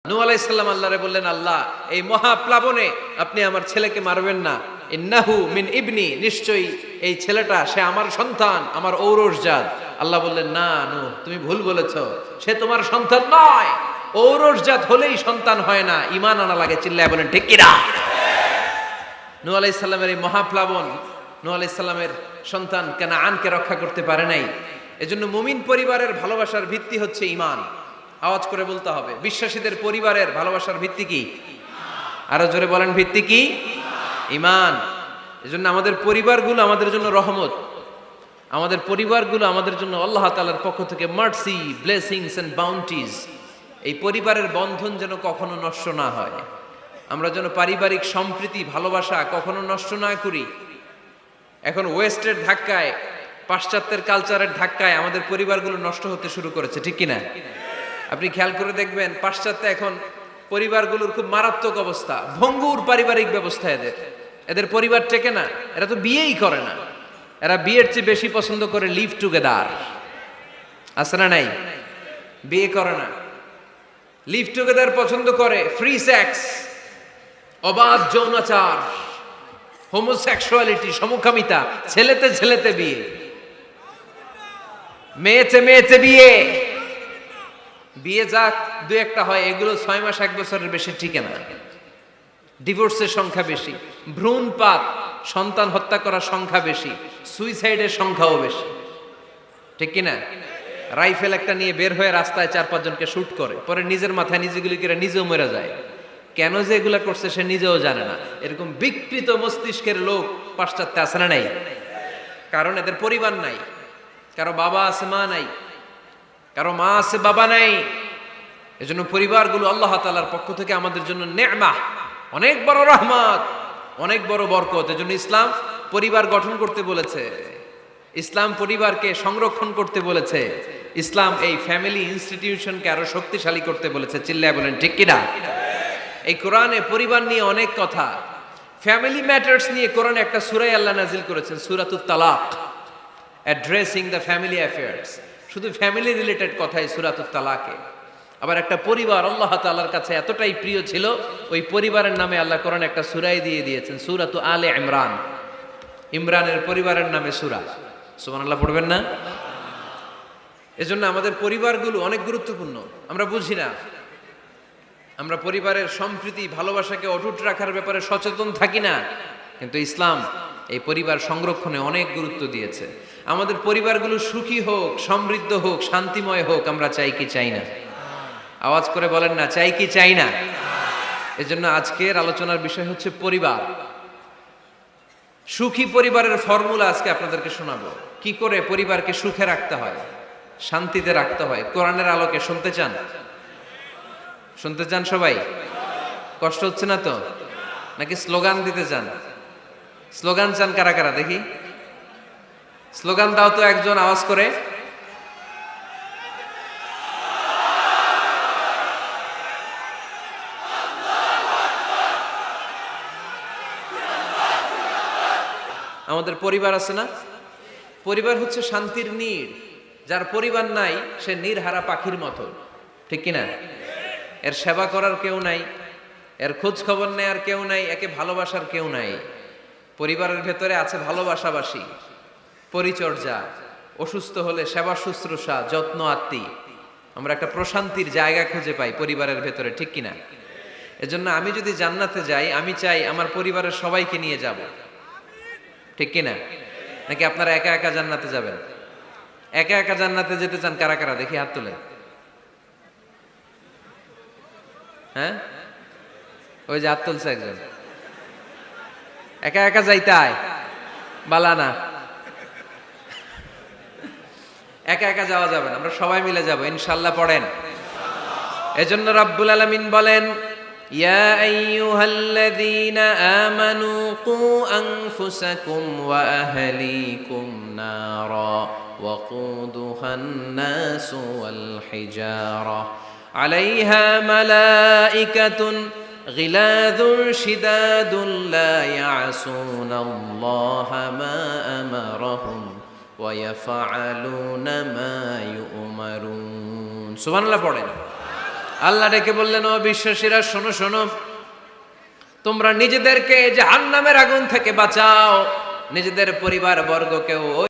নূহ আলাইহিস সালাম আল্লাহরে বললেন, আল্লাহ এই মহাপ্লাবনে আপনি আমার ছেলেকে মারবেন না। ইন্নাহু মিন ইবনি, নিশ্চয়ই এই ছেলেটা সে আমার সন্তান, আমার ঔরসজাত। আল্লাহ বললেন, না নূহ, তুমি ভুল বলেছো, সে তোমার সন্তান নয়। ঔরসজাত হলেই সন্তান হয় না, ঈমান আনা লাগে। চিল্লায় বলেন ঠিক কিনা? নূহ আলাইহিস সালামের এই মহাপ্লাবন নূহ আলাইহিস সালামের সন্তান কানাআনকে রক্ষা করতে পারে নাই। এজন্য মুমিন পরিবারের ভালোবাসার ভিত্তি হচ্ছে ঈমান। আওয়াজ করে বলতে হবে, বিশ্বাসীদের পরিবারের ভালোবাসার ভিত্তি কি? আরো জোরে বলেন, ভিত্তি কি? ঈমান। এজন্য আমাদের পরিবারগুলো আমাদের জন্য রহমত, আমাদের পরিবারগুলো আমাদের জন্য আল্লাহ তাআলার পক্ষ থেকে মার্সি, ব্লেসিংস এন্ড বাউন্টিজ। এই পরিবারের বন্ধন যেন কখনো নষ্ট না হয়, আমরা যেন পারিবারিক সম্প্রীতি ভালোবাসা কখনো নষ্ট না করি। এখন ওয়েস্টের ধাক্কায়, পাশ্চাত্যের কালচারের ধাক্কায় আমাদের পরিবারগুলো নষ্ট হতে শুরু করেছে, ঠিক কিনা? আপনি খেয়াল করে দেখবেন, পাশ্চাত্যে এখন পরিবারগুলোর খুব মারাত্মক অবস্থা, ভঙ্গুর পারিবারিক ব্যবস্থা। এদের পরিবার টেকে না, এরা তো বিয়েই করে না। এরা বিয়ের চেয়ে বেশি পছন্দ করে লিভ টুগেদার। আছে না নাই? বিয়ে করে না, লিভ টুগেদার পছন্দ করে, ফ্রি সেক্স, অবাধ যৌনাচার, হোমোসেক্সুয়ালিটি, সমকামিতা, ছেলেতে ছেলেতে বিয়ে, মেয়েতে মেয়েতে বিয়ে। বিয়ে যাক দু একটা হয়, এগুলো 6 মাস 1 বছরের বেশি টিকে না। ডিভোর্সের সংখ্যা বেশি, ভ্রূণপাত, সন্তান হত্যা করার সংখ্যা বেশি, সুইসাইডের সংখ্যাও বেশি, ঠিক কিনা? রাইফেল একটা নিয়ে বের হয়ে রাস্তায় 4-5 জনকে শুট করে, পরে নিজের মাথায় নিজে গুলি করে নিজেও মরে যায়। কেন যে এগুলা করছে সে নিজেও জানে না। এরকম বিকৃত মস্তিষ্কের লোক পাশ্চাত্যে আছে না নাই? কারণ এদের পরিবার নাই, কারো বাবা আছে মা নাই, কারো মা আছে বাবা নাই। এজন্য পরিবারগুলো আল্লাহ তাআলার পক্ষ থেকে আমাদের জন্য নেয়ামত, অনেক বড় রহমত, অনেক বড় বরকত। এজন্য ইসলাম পরিবার গঠন করতে বলেছে, ইসলাম পরিবারকে সংরক্ষণ করতে বলেছে, ইসলাম এই ফ্যামিলি ইনস্টিটিউশনকে আরো শক্তিশালী করতে বলেছে। চিল্লায় বলেন ঠিক কিনা? এই কোরআনে পরিবার নিয়ে অনেক কথা, ফ্যামিলি ম্যাটার্স নিয়ে কোরআনে একটা সূরা আল্লাহ নাজিল করেছেন, সূরাতুত তালাক, অ্যাড্রেসিং দ্য ফ্যামিলি অ্যাফেয়ার্স। শুধু ফ্যামিলি রিলেটেড কথাই সূরাতুত তালাকে। আবার একটা পরিবার আল্লাহ তাআলার কাছে এতটাই প্রিয় ছিল, ওই পরিবারের নামে আল্লাহ কোরআনে একটা সূরাই দিয়ে দিয়েছেন, সূরাতু আলে ইমরান। ইমরানের পরিবারের নামে সূরা। সুবহানাল্লাহ পড়বেন না? এজন্য আমাদের পরিবারগুলো অনেক গুরুত্বপূর্ণ। আমরা বুঝি না, আমরা পরিবারের সম্প্রীতি ভালোবাসাকে অটুট রাখার ব্যাপারে সচেতন থাকি না, কিন্তু ইসলাম এই পরিবার সংরক্ষণে অনেক গুরুত্ব দিয়েছে। আমাদের পরিবারগুলো সুখী হোক, সমৃদ্ধ হোক, শান্তিময় হোক, আমরা চাই কি চাই না? আওয়াজ করে বলেন না, চাই কি চাই না? এজন্য আজকের আলোচনার বিষয় হচ্ছে পরিবার। সুখী পরিবারের ফর্মুলা আজকে আপনাদেরকে শোনাবো, কি করে পরিবারকে সুখে রাখতে হয়, শান্তিতে রাখতে হয়, কোরআনের আলোকে। শুনতে চান? শুনতে চান সবাই? কষ্ট হচ্ছে না তো? নাকি স্লোগান দিতে চান? স্লোগান চান কারা কারা দেখি? স্লোগান দাও তো একজন আওয়াজ করে। আমাদের পরিবার আছে না? পরিবার হচ্ছে শান্তির নীড়। যার পরিবার নাই সে নীড়হারা পাখির মতো, ঠিক কিনা? এর সেবা করার কেউ নাই, এর খোঁজ খবর নেয়ার কেউ নাই, একে ভালোবাসার কেউ নাই। পরিবারের ভেতরে আছে ভালোবাসাবাসী, পরিচর্যা, অসুস্থ হলে সেবা শুশ্রূষা, যত্ন আত্মি। আমরা একটা প্রশান্তির জায়গা খুঁজে পাই পরিবারের ভেতরে, ঠিক কিনা? এজন্য আমি যদি জান্নাতে যাই, আমি চাই আমার পরিবারের সবাইকে নিয়ে যাব, ঠিক কিনা? নাকি আপনারা একা একা জান্নাতে যাবেন? একা একা জান্নাতে যেতে চান কারা কারা দেখি হাত তুলে। হ্যাঁ, ওই যে হাত তুলছে একজন। একা একা যাইতে আয় বালা না, একা একা যাওয়া যাবে না, আমরা সবাই মিলে যাব ইনশাআল্লাহ। পড়েন। এজন্য রাব্বুল আলামিন বলেন, ইয়া আইয়ুহাল্লাযীনা আমানু কু আনফুসাকুম ওয়া আহলিকুম নারা ওয়াকুদুহান নাসু ওয়াল হিজারা আলাইহা মালাইকাতুন গিলাযুন শিদাদুন লা ইয়াসুনাল্লাহা মা আমারাহুম ওয়া ইয়াফআলুনা মা ইউমারুন। সুবহানাল্লাহ পড়েন। আল্লাহ ডেকে বললেন, ও বিশ্বাসীরা শোনো শোনো, তোমরা নিজেদেরকে জাহান্নামের আগুন থেকে বাঁচাও, নিজেদের পরিবার বর্গকেও